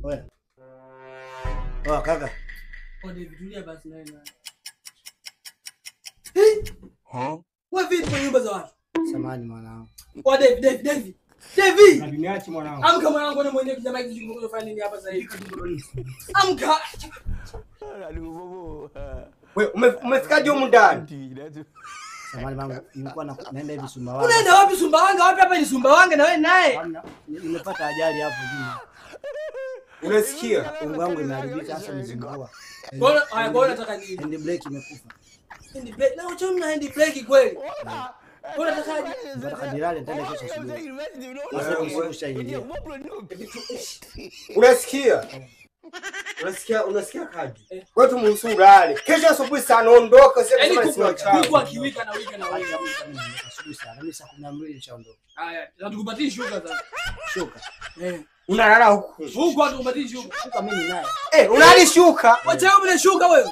Wewe. Oh, kaka. David, tulia basi na wewe. Wewe vipi kwa nyumba za watu? Samahani mwanangu. David. Niache mwanangu. Amka mwanangu na mwenyewe kijana hiki jingo kufanya nini hapa sasa hivi? Amka. Wewe umefikaje huko ndani? Samahani mangu, nilikuwa naenda hivi Sumbawanga. Unaenda wapi Sumbawanga? Wapi hapa ni Sumbawanga na wewe naye? Nimepata ajali hapo juu. Unasikia? Ungo wangu imeharibika hasa mzingua. Bora nataka nini? Hand brake imekufa. Hand brake. Na ucho mna hand brake kweli? Bora natakaje? Nataka dilale tena kesho asubuhi. Sasa ushaingia. Unasikia? Unasikia kaji? Wewe tumsulale. Kesho asubuhi sana ondoka sasa kama sio chao. Kuku akiwika na wika na wewe. Asubuhi sana. Mimi saa 12 nishaondoka. Haya, natukupatia shuka sasa. Shuka. Unalala huku. Huko atukupatia shuka. Shuka mimi naye. Unalishuka. Wacha wewe shuka wewe.